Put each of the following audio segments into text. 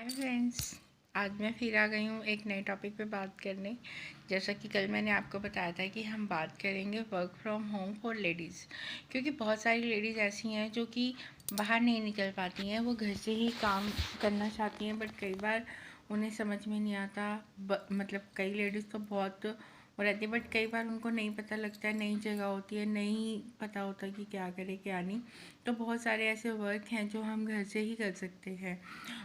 Hi friends, आज मैं फिर आ गई हूँ एक नए टॉपिक पे बात करने। जैसा कि कल मैंने आपको बताया था कि हम बात करेंगे work from home for ladies, क्योंकि बहुत सारी लेडीज़ ऐसी हैं जो कि बाहर नहीं निकल पाती हैं, वो घर से ही काम करना चाहती हैं, बट कई बार उन्हें समझ में नहीं आता। मतलब कई लेडीज़ तो बहुत वो रहती है, बट कई बार उनको नहीं पता लगता है, नई जगह होती है, नहीं पता होता कि क्या करें क्या नहीं। तो बहुत सारे ऐसे वर्क हैं जो हम घर से ही कर सकते हैं।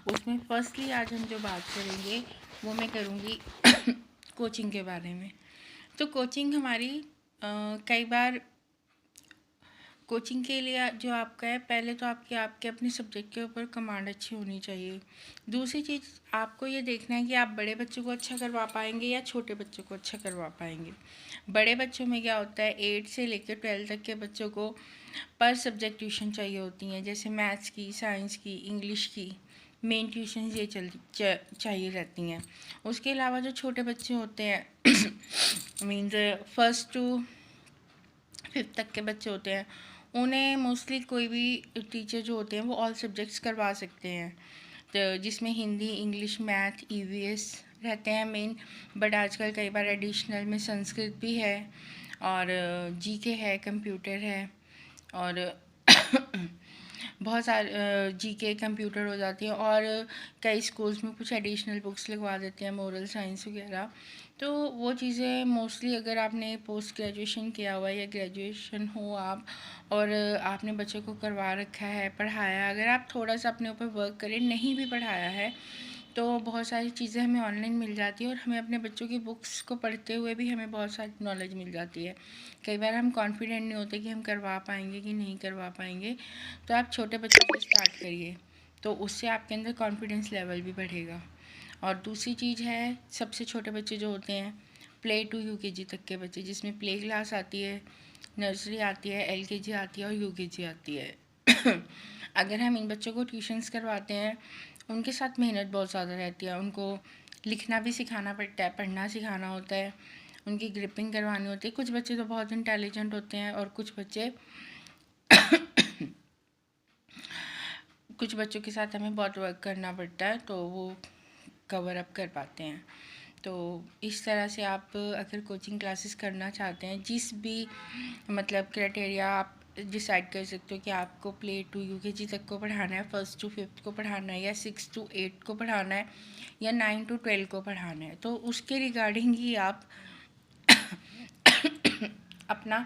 उसमें फर्स्टली आज हम जो बात करेंगे वो मैं करूँगी कोचिंग के बारे में। तो कोचिंग हमारी कई बार कोचिंग के लिए जो आपका है, पहले तो आपके अपने सब्जेक्ट के ऊपर कमांड अच्छी होनी चाहिए। दूसरी चीज़, आपको ये देखना है कि आप बड़े बच्चों को अच्छा करवा पाएंगे या छोटे बच्चों को अच्छा करवा पाएंगे। बड़े बच्चों में क्या होता है, 8 से लेकर 12 तक के बच्चों को पर सब्जेक्ट ट्यूशन चाहिए होती हैं, जैसे मैथ्स की, साइंस की, इंग्लिश की मेन ट्यूशन ये चाहिए रहती हैं। उसके अलावा जो छोटे बच्चे होते हैं मीन्स 1st to 5th तक के बच्चे होते हैं, उन्हें मोस्टली कोई भी टीचर जो होते हैं वो ऑल सब्जेक्ट्स करवा सकते हैं, तो जिसमें हिंदी, इंग्लिश, मैथ, ईवीएस रहते हैं मेन। बट आजकल कई बार एडिशनल में संस्कृत भी है और जीके है, कंप्यूटर है और बहुत सारे जीके कंप्यूटर हो जाती है, और कई स्कूल्स में कुछ एडिशनल बुक्स लगवा देते हैं, मोरल साइंस वगैरह। तो वो चीज़ें मोस्टली अगर आपने पोस्ट ग्रेजुएशन किया हुआ है या ग्रेजुएशन हो आप, और आपने बच्चे को करवा रखा है, पढ़ाया, अगर आप थोड़ा सा अपने ऊपर वर्क करें, नहीं भी पढ़ाया है, तो बहुत सारी चीज़ें हमें ऑनलाइन मिल जाती है और हमें अपने बच्चों की बुक्स को पढ़ते हुए भी हमें बहुत सारी नॉलेज मिल जाती है। कई बार हम कॉन्फिडेंट नहीं होते कि हम करवा पाएंगे कि नहीं करवा पाएंगे, तो आप छोटे बच्चों से स्टार्ट करिए, तो उससे आपके अंदर कॉन्फिडेंस लेवल भी बढ़ेगा। और दूसरी चीज़ है, सबसे छोटे बच्चे जो होते हैं, प्ले टू यूकेजी तक के बच्चे, जिसमें प्ले क्लास आती है, नर्सरी आती है, एलकेजी आती है और यूकेजी आती है। अगर हम इन बच्चों को ट्यूशन्स करवाते हैं, उनके साथ मेहनत बहुत ज़्यादा रहती है, उनको लिखना भी सिखाना पड़ता है, पढ़ना सिखाना होता है, उनकी ग्रिपिंग करवानी होती है। कुछ बच्चे तो बहुत इंटेलिजेंट होते हैं और कुछ बच्चों के साथ हमें बहुत वर्क करना पड़ता है, तो वो कवर अप कर पाते हैं। तो इस तरह से आप अगर कोचिंग क्लासेस करना चाहते हैं, जिस भी मतलब क्राइटेरिया आप डिसाइड कर सकते हो कि आपको प्ले टू यूकेजी तक को पढ़ाना है, 1st to 5th को पढ़ाना है, या 6 to 8 को पढ़ाना है, या 9 to 12 को पढ़ाना है, तो उसके रिगार्डिंग ही आप अपना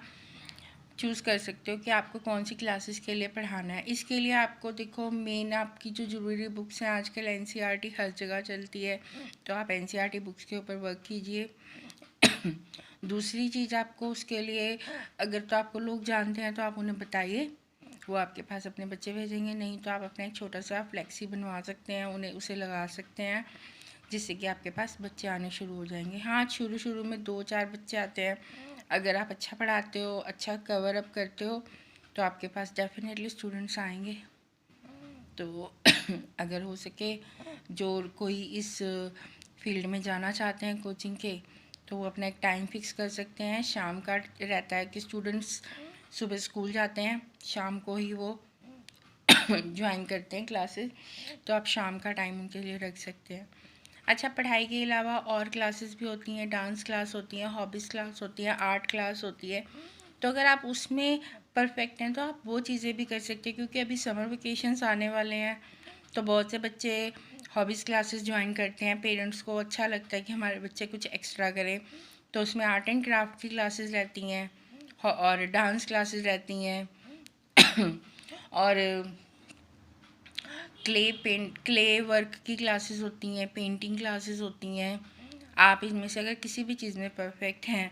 चूज़ कर सकते हो कि आपको कौन सी क्लासेस के लिए पढ़ाना है। इसके लिए आपको देखो, मेन आपकी जो ज़रूरी बुक्स हैं, आजकल एनसीईआरटी हर जगह चलती है, तो आप एनसीईआरटी बुक्स के ऊपर वर्क कीजिए। दूसरी चीज़, आपको उसके लिए अगर तो आपको लोग जानते हैं तो आप उन्हें बताइए, वो आपके पास अपने बच्चे भेजेंगे, नहीं तो आप अपना एक छोटा सा फ्लेक्सी बनवा सकते हैं, उन्हें उसे लगा सकते हैं, जिससे कि आपके पास बच्चे आने शुरू हो जाएंगे। हाँ, शुरू में 2-4 बच्चे आते हैं, अगर आप अच्छा पढ़ाते हो, अच्छा कवर अप करते हो, तो आपके पास डेफिनेटली स्टूडेंट्स आएंगे। तो अगर हो सके, जो कोई इस फील्ड में जाना चाहते हैं कोचिंग के, तो वो अपना एक टाइम फिक्स कर सकते हैं। शाम का रहता है कि स्टूडेंट्स सुबह स्कूल जाते हैं, शाम को ही वो ज्वाइन करते हैं क्लासेस, तो आप शाम का टाइम उनके लिए रख सकते हैं। अच्छा, पढ़ाई के अलावा और क्लासेस भी होती हैं, डांस क्लास होती हैं, हॉबीज़ क्लास होती है, आर्ट क्लास होती है। तो अगर आप उसमें परफेक्ट हैं तो आप वो चीज़ें भी कर सकते हैं, क्योंकि अभी समर वेकेशंस आने वाले हैं, तो बहुत से बच्चे हॉबीज़ क्लासेस ज्वाइन करते हैं। पेरेंट्स को अच्छा लगता है कि हमारे बच्चे कुछ एक्स्ट्रा करें, तो उसमें आर्ट एंड क्राफ्ट की क्लासेस रहती हैं और डांस क्लासेस रहती हैं और क्ले वर्क की क्लासेस होती हैं, पेंटिंग क्लासेस होती हैं। आप इनमें से अगर किसी भी चीज़ में परफेक्ट हैं,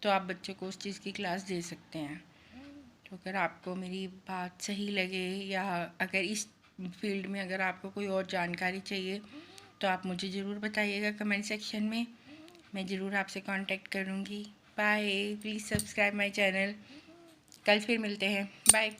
तो आप बच्चों को उस चीज़ की क्लास दे सकते हैं। तो अगर आपको मेरी बात सही लगे, या अगर इस फील्ड में अगर आपको कोई और जानकारी चाहिए, तो आप मुझे ज़रूर बताइएगा कमेंट सेक्शन में, मैं ज़रूर आपसे कांटेक्ट करूँगी। Bye, please subscribe my channel. कल फिर मिलते हैं, बाय।